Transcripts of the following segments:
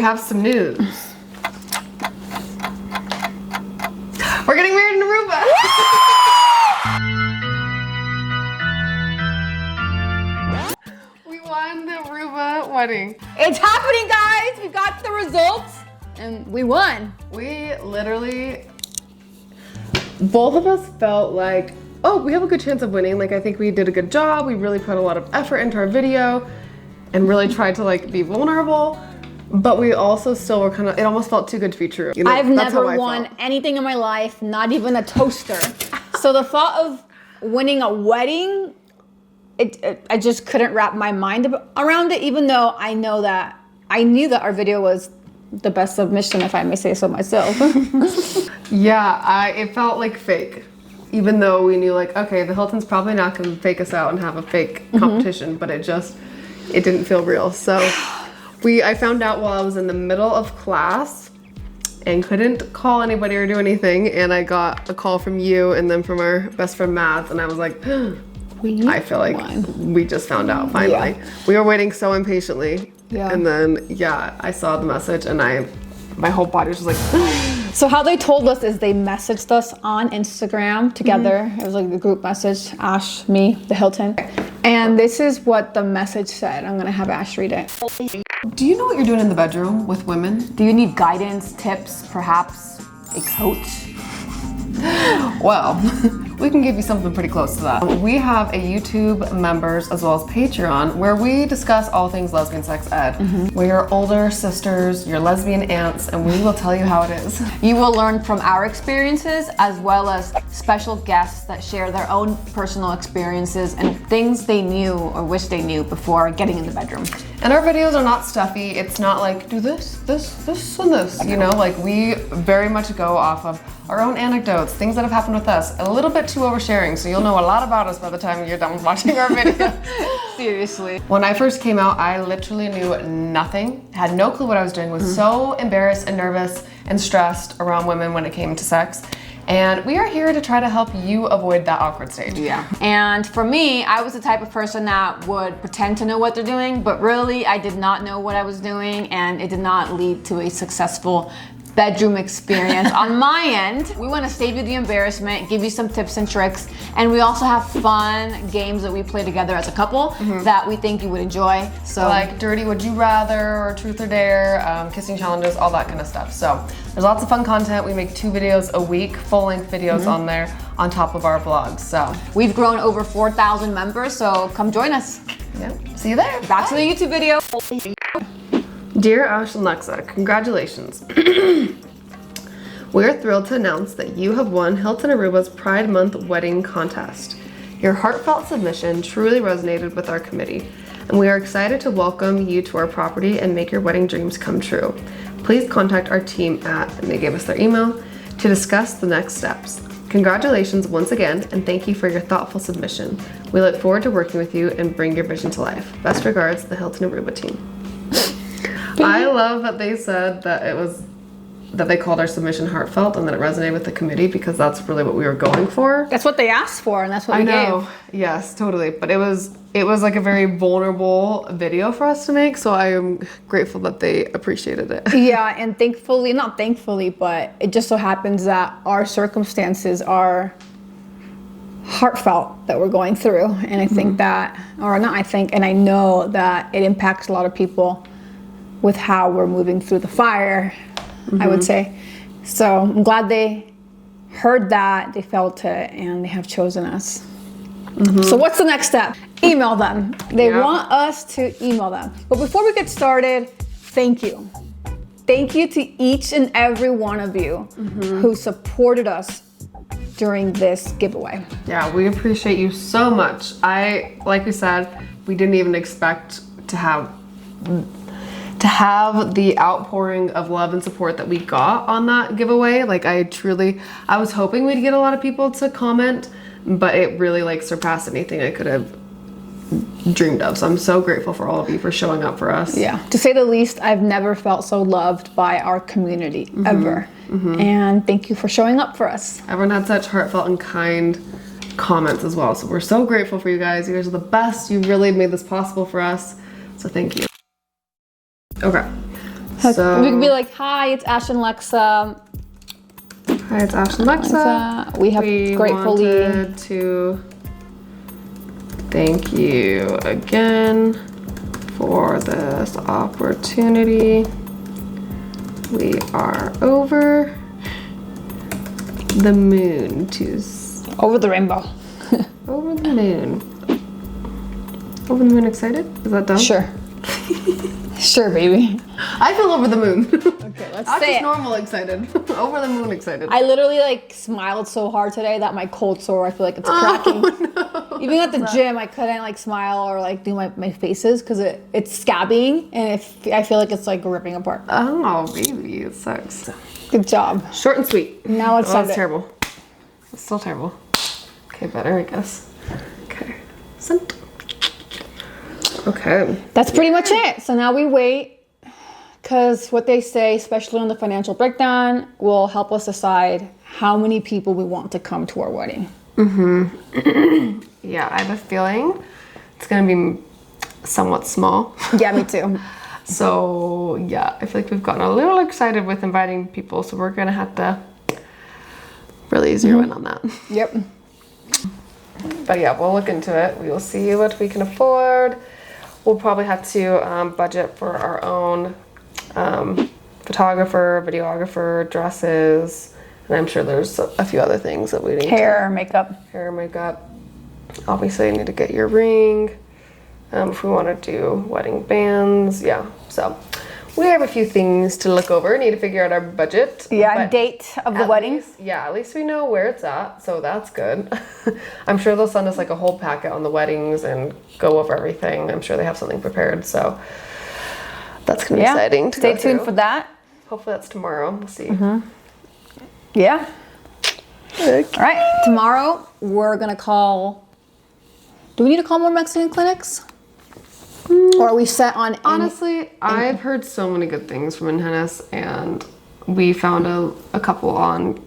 have some news. We're getting married in Aruba. We won the Aruba wedding. It's happening, guys. We got the results and we won. We literally, both of us felt like, oh, we have a good chance of winning. Like, I think we did a good job. We really put a lot of effort into our video and really tried to like be vulnerable. But we also still were kind of, it almost felt too good to be true. You know, I've never won anything in my life, not even a toaster. So the thought of winning a wedding, I just couldn't wrap my mind around it, even though I knew that our video was the best submission, if I may say so myself. Yeah, it felt like fake. Even though we knew like, okay, the Hilton's probably not gonna fake us out and have a fake competition, but it didn't feel real. So I found out while I was in the middle of class and couldn't call anybody or do anything, and I got a call from you and then from our best friend Mads, and I was like, I feel like we just found out finally. Yeah. We were waiting so impatiently. Yeah. And then, yeah, I saw the message and my whole body was just like, So how they told us is they messaged us on Instagram together. It was like the group message, Ash, me, the Hilton. And this is what the message said. I'm gonna have Ash read it. Do you know what you're doing in the bedroom with women? Do you need guidance, tips, perhaps a coach? Well, we can give you something pretty close to that. We have a YouTube members as well as Patreon where we discuss all things lesbian sex ed. We're your older sisters, your lesbian aunts, and we will tell you how it is. You will learn from our experiences as well as special guests that share their own personal experiences and things they knew or wish they knew before getting in the bedroom. And our videos are not stuffy. It's not like, do this, and this. You know, like we very much go off of our own anecdotes, things that have happened with us, a little bit too oversharing, so you'll know a lot about us by the time you're done watching our video. Seriously. When I first came out, I literally knew nothing, had no clue what I was doing, was so embarrassed and nervous and stressed around women when it came to sex. And we are here to try to help you avoid that awkward stage. Yeah. And for me, I was the type of person that would pretend to know what they're doing, but really I did not know what I was doing, and it did not lead to a successful bedroom experience on my end. We want to save you the embarrassment, give you some tips and tricks, and we also have fun games that we play together as a couple that we think you would enjoy. So like dirty would you rather or truth or dare, kissing challenges, all that kind of stuff. So there's lots of fun content. We make 2 videos a week, full-length videos on there on top of our vlogs. So we've grown over 4,000 members, so come join us. Yeah, see you there. Back to the YouTube video. Dear Ash and Lexa, congratulations. We're thrilled to announce that you have won Hilton Aruba's Pride Month Wedding Contest. Your heartfelt submission truly resonated with our committee, and we are excited to welcome you to our property and make your wedding dreams come true. Please contact our team at, and they gave us their email, to discuss the next steps. Congratulations once again, and thank you for your thoughtful submission. We look forward to working with you and bring your vision to life. Best regards, the Hilton Aruba team. I love that they said that they called our submission heartfelt and that it resonated with the committee, because that's really what we were going for. That's what they asked for, and that's what we gave. Yes, totally. But it was like a very vulnerable video for us to make, so I am grateful that they appreciated it. Yeah, and thankfully, not thankfully, but it just so happens that our circumstances are heartfelt that we're going through, and I think that, or not I think, and I know that it impacts a lot of people with how we're moving through the fire, I would say. So I'm glad they heard that, they felt it, and they have chosen us. So what's the next step? Email them. They want us to email them. But before we get started, thank you. Thank you to each and every one of you who supported us during this giveaway. Yeah, we appreciate you so much. Like we said, we didn't even expect to have the outpouring of love and support that we got on that giveaway. Like I was hoping we'd get a lot of people to comment, but it really like surpassed anything I could have dreamed of. So I'm so grateful for all of you for showing up for us. Yeah, to say the least, I've never felt so loved by our community, ever. And thank you for showing up for us. Everyone had such heartfelt and kind comments as well. So we're so grateful for you guys. You guys are the best. You really made this possible for us. So thank you. Okay, So we could be like, hi, it's Ash and Lexa. Hi, it's Ash and Lexa. We gratefully wanted to thank you again for this opportunity. We are over the moon over the rainbow. over the moon. Over the moon excited? Is that dumb? Sure. Sure, baby. I feel over the moon. Okay, let's Not say just it. normal excited. Over the moon excited. I literally like smiled so hard today that my cold sore, I feel like it's cracking. No. Even at the gym, I couldn't like smile or like do my faces because it's scabbing and I feel like it's like ripping apart. Oh, baby, it sucks. Good job. Short and sweet. Now it's that's terrible. It's still terrible. Okay, better, I guess. Okay. Sent. Okay. That's pretty much it. So now we wait because what they say, especially on the financial breakdown, will help us decide how many people we want to come to our wedding. Yeah, I have a feeling it's gonna be somewhat small. Yeah, me too. So yeah, I feel like we've gotten a little excited with inviting people, so we're gonna have to really zero in on that. Yep. But yeah, we'll look into it. We will see what we can afford. We'll probably have to budget for our own photographer, videographer, dresses, and I'm sure there's a few other things that we need. Hair, makeup. Hair, makeup. Obviously, you need to get your ring. If we want to do wedding bands, yeah. So we have a few things to look over. Need to figure out our budget. Yeah, but date of the wedding. at least we know where it's at, so that's good. I'm sure they'll send us like a whole packet on the weddings and go over everything. I'm sure they have something prepared, so that's gonna be exciting to Stay go tuned through. for that. Hopefully that's tomorrow. We'll see. Yeah. All right. Tomorrow we're gonna call. Do we need to call more Mexican clinics? Or are we set on? Honestly, I've heard so many good things from Ingenis, and we found a couple on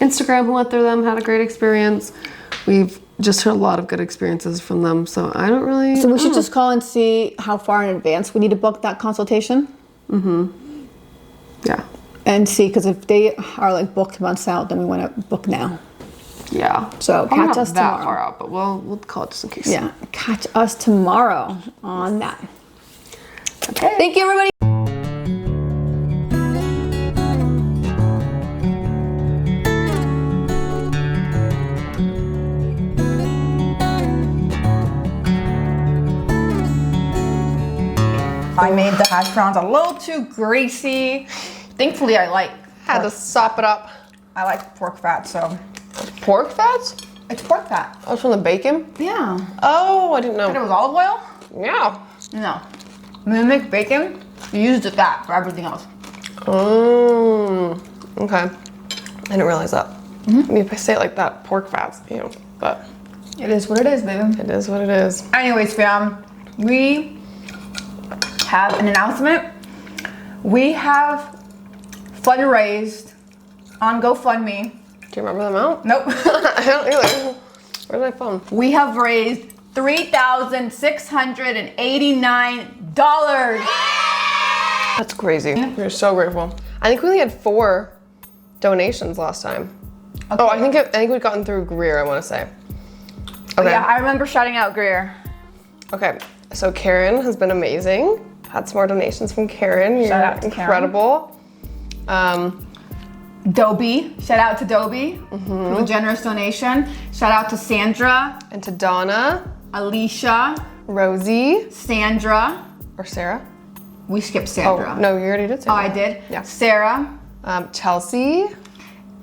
Instagram who went through them, had a great experience. We've just heard a lot of good experiences from them, so I don't really. So we should just call and see how far in advance we need to book that consultation. Yeah. And see, because if they are like booked months out, then we want to book now. Yeah. So Probably catch not us that tomorrow. far out, but we'll call it just in case. Yeah, catch us tomorrow on that. Okay. Thank you, everybody. I made the hash browns a little too greasy. Thankfully, I like sop it up. pork fat, so Pork fats? it's pork fat. Oh, it's from the bacon? Yeah. Oh, I didn't And it know. was olive oil? Yeah. No. When you make bacon, you use the fat for everything else. Okay. I didn't realize that. I mean, if I say it like that, pork fats, but It is what it is, baby. it is what it is. Anyways, fam, we have an announcement. We have fundraised on GoFundMe. Do you remember the amount? Nope. I don't either. Where's my phone? We have raised $3,689. That's crazy. We're so grateful. I think we only had 4 donations last time. Okay. Oh, I think we'd gotten through Greer, I want to say. Okay. Yeah, I remember shouting out Greer. Okay. So Karen has been amazing. Had some more donations from Karen. You're Shout out to incredible. Dobie, shout out to Dobie for the generous donation. Shout out to Sandra, And to Donna, Alicia, Rosie, Sandra. or Sarah. We skipped Sandra. Oh, no, you already did Sarah. Oh, I did? Yeah. Sarah, Chelsea.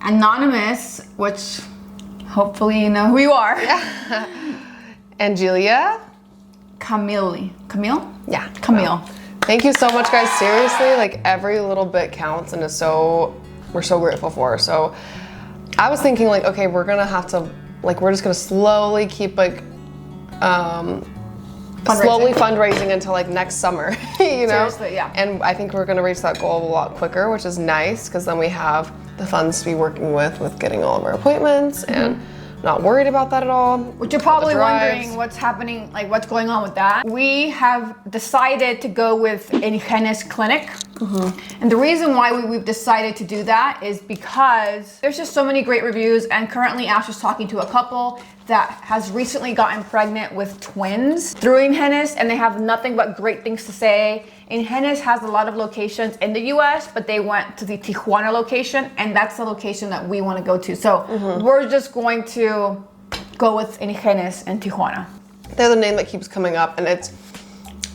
Anonymous, which hopefully you know who you are. And Julia. Camille? Yeah. Camille. Thank you so much, guys. Seriously, like every little bit counts, and we're so grateful for. So I was thinking like, okay, we're gonna have to, like, we're just gonna slowly keep like, slowly fundraising until like next summer, you know? Seriously, yeah. And I think we're gonna reach that goal a lot quicker, which is nice, because then we have the funds to be working with getting all of our appointments and not worried about that at all. Which you're probably wondering what's happening, like what's going on with that. We have decided to go with IVF clinic. And the reason why we've decided to do that is because there's just so many great reviews, and currently Ash is talking to a couple that has recently gotten pregnant with twins through IVF, and they have nothing but great things to say. IVF has a lot of locations in the US, but they went to the Tijuana location, and that's the location that we want to go to. So we're just going to go with IVF in Tijuana. They're the name that keeps coming up, and it's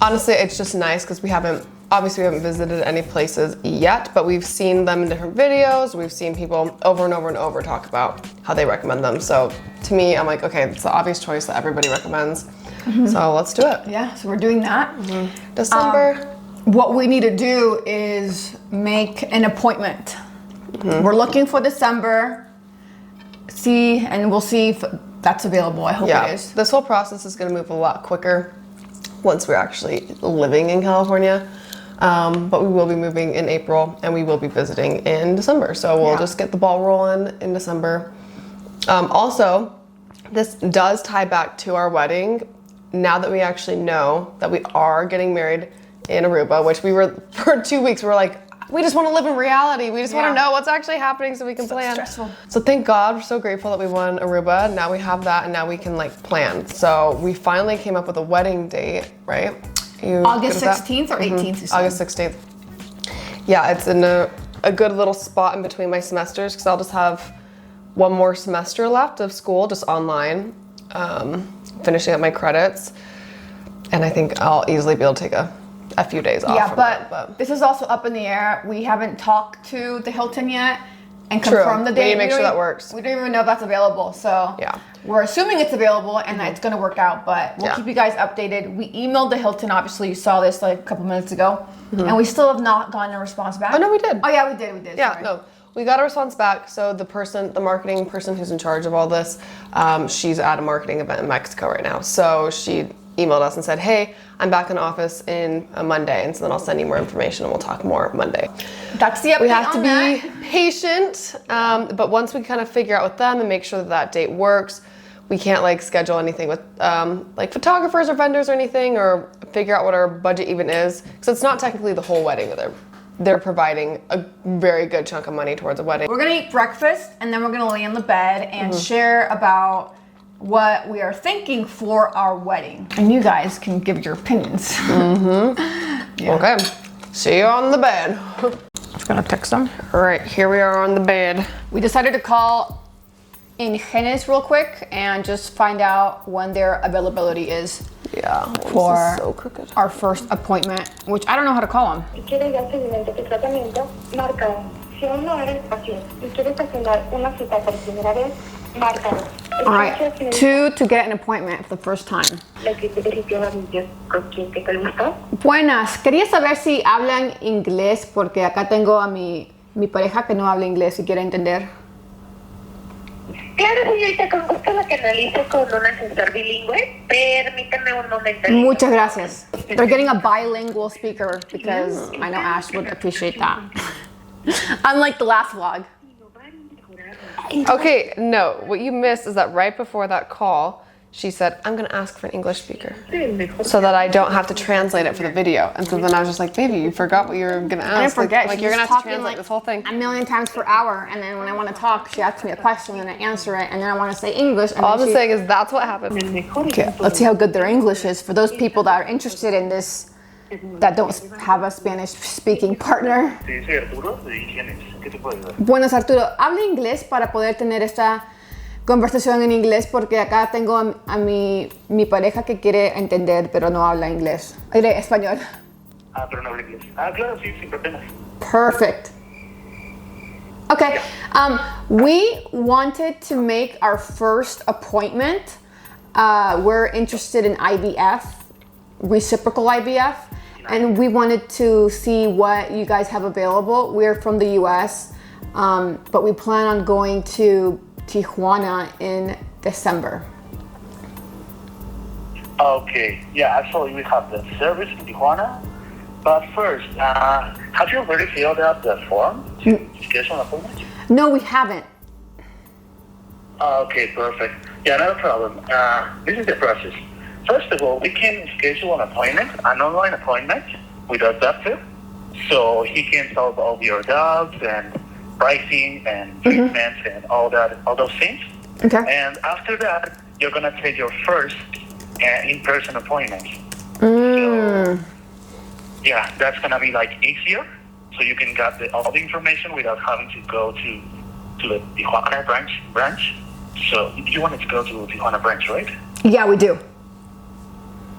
honestly, it's just nice because we haven't visited any places yet, but we've seen them in different videos. We've seen people over and over and over talk about how they recommend them. So to me, I'm like, okay, it's the obvious choice that everybody recommends. So let's do it. Yeah, so we're doing that. December. What we need to do is make an appointment. We're looking for December. And we'll see if that's available. I hope it is. This whole process is going to move a lot quicker once we're actually living in California. But we will be moving in April, and we will be visiting in December. So we'll just get the ball rolling in December. Also, this does tie back to our wedding. Now that we actually know that we are getting married in Aruba, which we were for 2 weeks, we were like, we just want to live in reality. We just want to know what's actually happening so we can plan. Stressful. So thank God, we're so grateful that we won Aruba. Now we have that, and now we can like plan. So we finally came up with a wedding date, right? August 16th or 18th? August 16th. Yeah, it's in a good little spot in between my semesters because I'll just have one more semester left of school, just online, finishing up my credits. And I think I'll easily be able to take a few days off. Yeah, but this is also up in the air. We haven't talked to the Hilton yet and confirmed the date. We need to make sure that works. We don't even know if that's available. So yeah, we're assuming it's available and that it's going to work out, but we'll keep you guys updated. We emailed the Hilton. Obviously, you saw this like a couple minutes ago, and we still have not gotten a response back. Oh, no, we did. Oh, yeah, we did. Yeah, sorry. no. We got a response back. So the marketing person who's in charge of all this, she's at a marketing event in Mexico right now. So she emailed us and said, hey, I'm back in the office in Monday, and so then I'll send you more information and we'll talk more Monday. That's the update. We have to be patient, but once we kind of figure out with them and make sure that date works, we can't like schedule anything with like photographers or vendors or anything, or figure out what our budget even is, because it's not technically the whole wedding that they're providing a very good chunk of money towards a wedding. We're gonna eat breakfast, and then we're gonna lay on the bed and share about what we are thinking for our wedding. And you guys can give your opinions. Okay, see you on the bed. Just gonna text them. All right, here we are on the bed. We decided to call in Genes real quick and just find out when their availability is. Yeah, for this is so crooked. Our first appointment, which I don't know how to call them. Si quieres dar seguimiento a tu tratamiento, marca. Si aún no eres paciente y quieres agendar una cita por primera vez, marca. All right, 2 to get an appointment for the first time. Buenas, quería saber si hablan inglés porque acá tengo a mi pareja que no habla inglés y quiere entender. Claro, señorita, con gusto la canalizo con un asesor bilingüe. Permítame un momento. Muchas gracias. They're getting a bilingual speaker because I know Ash would appreciate that. Unlike the last vlog. Okay, no, what you missed is that right before that call, she said, I'm gonna ask for an English speaker so that I don't have to translate it for the video. And so then I was just like, baby, you forgot what you were gonna ask. I didn't forget. Like you're gonna have to translate this whole thing. A million times per hour, and then when I want to talk, she asks me a question and I answer it, and then I want to say English. And all I'm saying is that's what happened. Okay, let's see how good their English is for those people that are interested in this, that don't have a Spanish-speaking partner. Soy Arturo de Higienes. ¿Qué te puedo ayudar? Buenas, Arturo. Habla inglés para poder tener esta conversación en inglés porque acá tengo a mi pareja que quiere entender pero no habla inglés. Español. Ah, pero no habla inglés. Ah, claro, sí, sin problemas. Perfect. Okay, we wanted to make our first appointment. We're interested in IVF, reciprocal IVF, and we wanted to see what you guys have available. We're from the US, but we plan on going to Tijuana in December. Okay, yeah, actually we have the service in Tijuana, but first, have you already filled out the form to schedule an appointment? No, we haven't. Okay, perfect. Yeah, no problem. This is the process. First of all, we can schedule an appointment, an online appointment with our doctor, so he can solve all your doubts and pricing and treatments and all those things. Okay. And after that, you're gonna take your first in-person appointment. Mm. So, yeah, that's gonna be like easier, so you can get all the information without having to go to the Tijuana branch. So you wanted to go to Tijuana branch, right? Yeah, we do.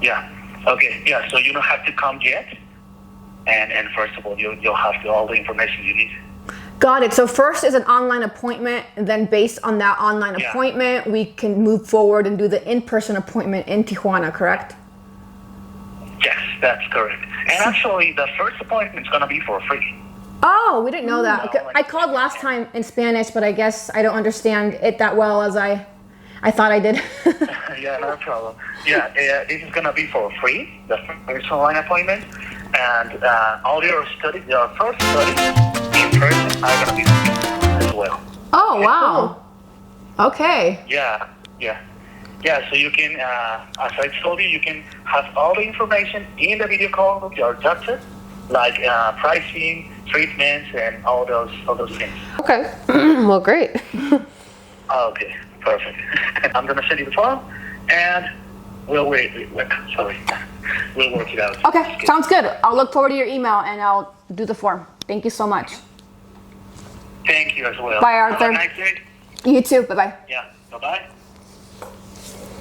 Yeah. Okay. Yeah. So you don't have to come yet, and first of all, you'll have all the information you need. Got it. So first is an online appointment, and then based on that online appointment, we can move forward and do the in-person appointment in Tijuana, correct? Yes, that's correct. And actually, the first appointment is gonna be for free. Oh, we didn't know that. Okay. I called last time in Spanish, but I guess I don't understand it that well as I thought I did. Yeah, no problem. Yeah, this is gonna be for free, the first online appointment, and all your first studies in person are gonna be free as well. Oh, wow. Okay. Yeah. So you can, as I told you can have all the information in the video call with your doctor, like pricing, treatments, and all those things. Okay. Well, great. Okay, perfect. I'm gonna send you the form, and we'll wait. Sorry, we'll work it out. Okay, sounds good. I'll look forward to your email and I'll do the form. Thank you so much. Thank you as well. Bye, Arthur. Have a nice day. You too. Bye-bye. Yeah. Bye-bye.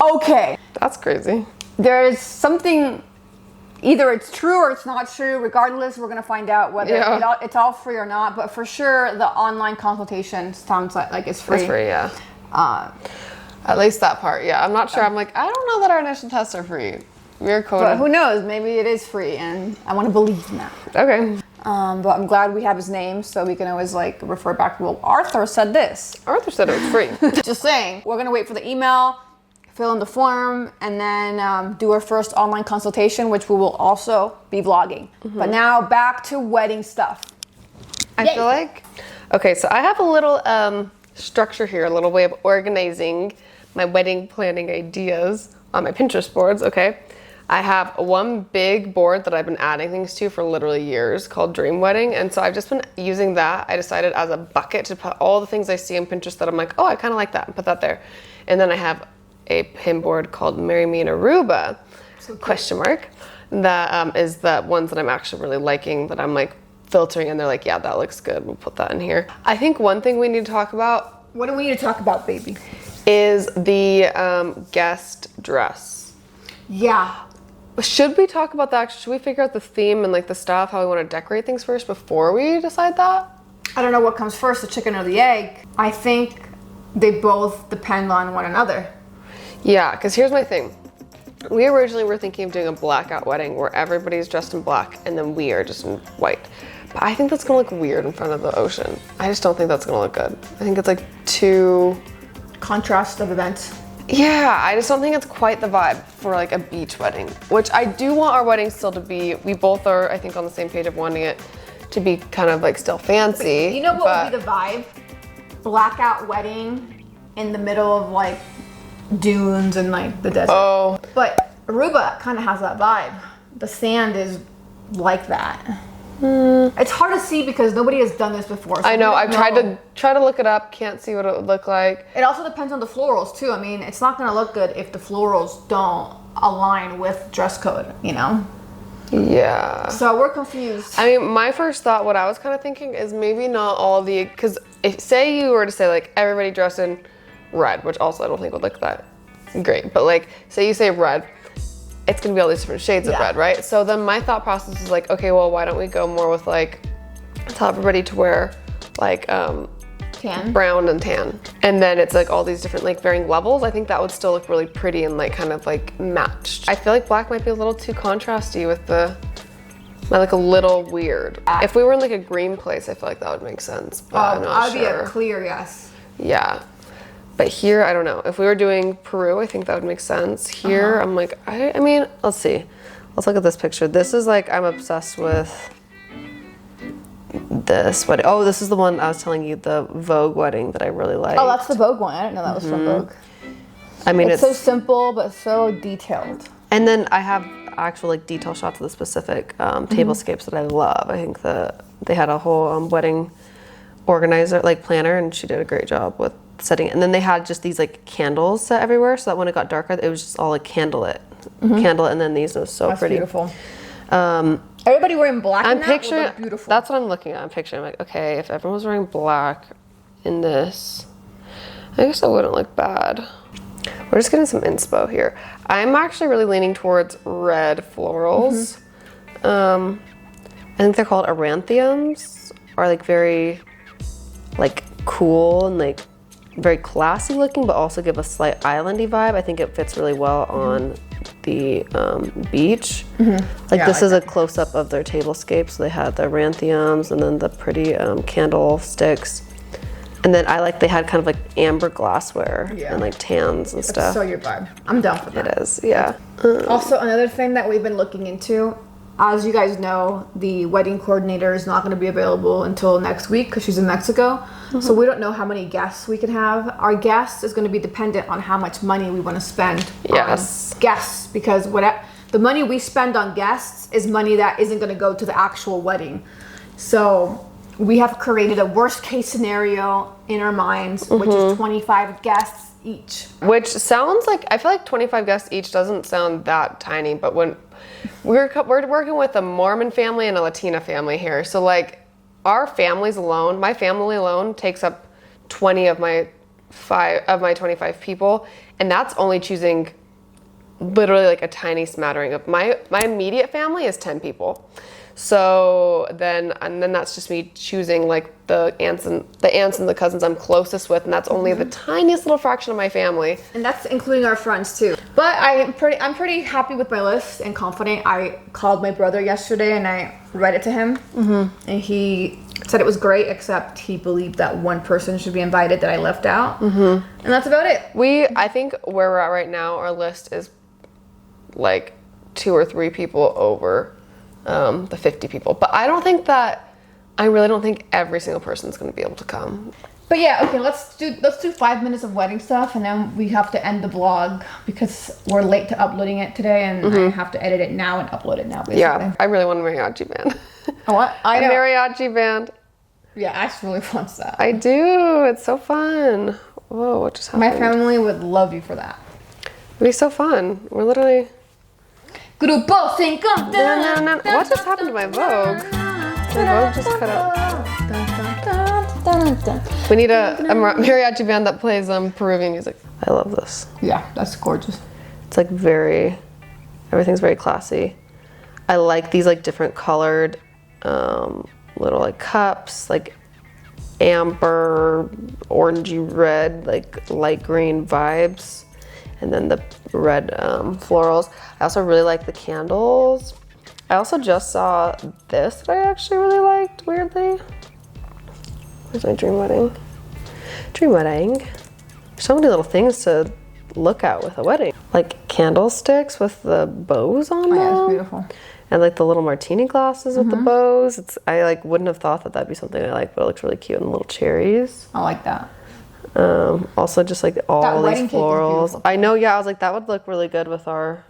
Okay. That's crazy. There's something, either it's true or it's not true. Regardless, we're going to find out whether it's all free or not. But for sure, the online consultation sounds like it's free. It's free, yeah. At least that part, yeah. I'm not sure. I'm like, I don't know that our initial tests are free. We're coded. But who knows? Maybe it is free, and I want to believe in that. Okay. But I'm glad we have his name, so we can always like refer back to, well, Arthur said this. Arthur said it was free. Just saying. We're going to wait for the email, fill in the form, and then do our first online consultation, which we will also be vlogging. But now back to wedding stuff. I feel like, okay, so I have a little structure here, a little way of organizing my wedding planning ideas on my Pinterest boards, okay? I have one big board that I've been adding things to for literally years called Dream Wedding, and so I've just been using that. I decided as a bucket to put all the things I see on Pinterest that I'm like, oh, I kind of like that, and put that there. And then I have a pin board called Marry Me in Aruba, question mark, that is the ones that I'm actually really liking, that I'm like filtering, and they're like, yeah, that looks good, we'll put that in here. I think one thing we need to talk about, What do we need to talk about, baby? is the guest dress. Yeah. Should we talk about that? Should we figure out the theme and like the style of how we want to decorate things first before we decide that? I don't know what comes first, the chicken or the egg. I think they both depend on one another. Yeah, because here's my thing. We originally were thinking of doing a blackout wedding where everybody's dressed in black and then we are just in white. But I think that's gonna look weird in front of the ocean. I just don't think that's gonna look good. I think it's like too... Contrast of events. Yeah, I just don't think it's quite the vibe for like a beach wedding, which I do want our wedding still to be. We both are, I think, on the same page of wanting it to be kind of like still fancy. You know what would be the vibe? Blackout wedding in the middle of like dunes and like the desert. Oh. But Aruba kind of has that vibe. The sand is like that. It's hard to see because nobody has done this before. So I know, I've tried to look it up, can't see what it would look like. It also depends on the florals too. I mean, it's not gonna look good if the florals don't align with dress code, you know? Yeah. So we're confused. I mean, my first thought, what I was kind of thinking is maybe not all the, because if say you were to say like everybody dressed in red, which also I don't think would look that great, but like say you say red, it's gonna be all these different shades of red, right? So then my thought process is like, okay, well, why don't we go more with like, tell everybody to wear like Tan. brown and tan. And then it's like all these different like varying levels. I think that would still look really pretty and like kind of like matched. I feel like black might be a little too contrasty with like a little weird. If we were in like a green place, I feel like that would make sense, but I'm not sure. I'd be a clear yes. Yeah. But here, I don't know. If we were doing Peru, I think that would make sense. Here, I'm like, I mean, let's see. Let's look at this picture. This is like, I'm obsessed with this wedding. Oh, this is the one I was telling you, the Vogue wedding that I really like. Oh, that's the Vogue one. I didn't know that was from Vogue. I mean, it's so simple but so detailed. And then I have actual like detail shots of the specific tablescapes that I love. I think they had a whole wedding organizer, like planner, and she did a great job with setting it. And then they had just these like candles set everywhere, so that when it got darker, it was just all like candlelit, and then these was so pretty. Beautiful. Everybody wearing black. I'm picturing. Would look beautiful. That's what I'm looking at. I'm picturing. I'm like, okay, if everyone was wearing black in this, I guess that wouldn't look bad. We're just getting some inspo here. I'm actually really leaning towards red florals. I think they're called Arantheums, or like very like cool and like very classy looking, but also give a slight islandy vibe. I think it fits really well on the beach. Like this is a close-up of their tablescape. So they had the Arantheums and then the pretty candlesticks. And then they had kind of like amber glassware and like tans and stuff. That's so your vibe. I'm down for that. It is, yeah. Also, another thing that we've been looking into, as you guys know, the wedding coordinator is not going to be available until next week because she's in Mexico. So we don't know how many guests we can have. Our guests is going to be dependent on how much money we want to spend on guests, because the money we spend on guests is money that isn't going to go to the actual wedding. So we have created a worst case scenario in our minds, which is 25 guests each. Which sounds like, I feel like 25 guests each doesn't sound that tiny, but when we're working with a Mormon family and a Latina family here. So like our families alone, my family alone takes up 20 of my 25 people. And that's only choosing literally like a tiny smattering of my immediate family is 10 people. So then that's just me choosing like the aunts and the cousins I'm closest with, and that's only the tiniest little fraction of my family. And that's including our friends too. But I'm pretty happy with my list and confident. I called my brother yesterday and I read it to him, and he said it was great, except he believed that one person should be invited that I left out, and that's about it. I think where we're at right now, our list is like 2 or 3 people over the 50 people, but I really don't think every single person is going to be able to come. But yeah, okay, let's do 5 minutes of wedding stuff, and then we have to end the vlog because we're late to uploading it today, and I have to edit it now and upload it now, basically. Yeah, I really want a mariachi band. A what? A mariachi band. Yeah, Ash really wants that. I do. It's so fun. Whoa, what just happened? My family would love you for that. It'd be so fun. We're literally... Grupo Cinco. What just happened to my Vogue? My Vogue just cut out. We need a mariachi band that plays Peruvian music. I love this. Yeah, that's gorgeous. It's like everything's very classy. I like these like different colored little like cups, like amber, orangey red, like light green vibes. And then the red florals. I also really like the candles. I also just saw this that I actually really liked, weirdly. Where's my dream wedding? Dream wedding. So many little things to look at with a wedding. Like candlesticks with the bows on them. Yeah, it's beautiful. And like the little martini glasses with the bows. I like wouldn't have thought that that'd be something I like, but it looks really cute. And little cherries. I like that. Also just like all these florals. I know, yeah, I was like, that would look really good with our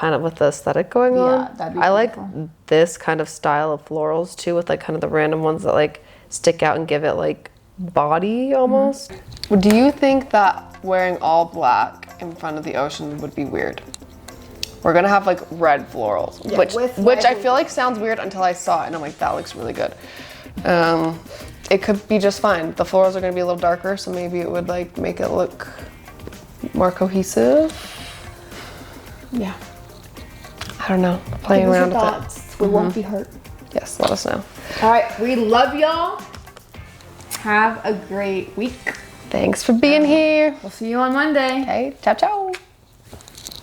with the aesthetic going on. Yeah, that'd be I like beautiful. this kind of style of florals too, with like kind of the random ones that like stick out and give it like body almost. Do you think that wearing all black in front of the ocean would be weird? We're gonna have like red florals, which I feel like sounds weird until I saw it and I'm like, that looks really good. It could be just fine. The florals are gonna be a little darker, so maybe it would like make it look more cohesive. Yeah. I don't know. Playing around with it. We won't be hurt. Yes, let us know. All right, we love y'all. Have a great week. Thanks for being here. We'll see you on Monday. Okay, ciao, ciao.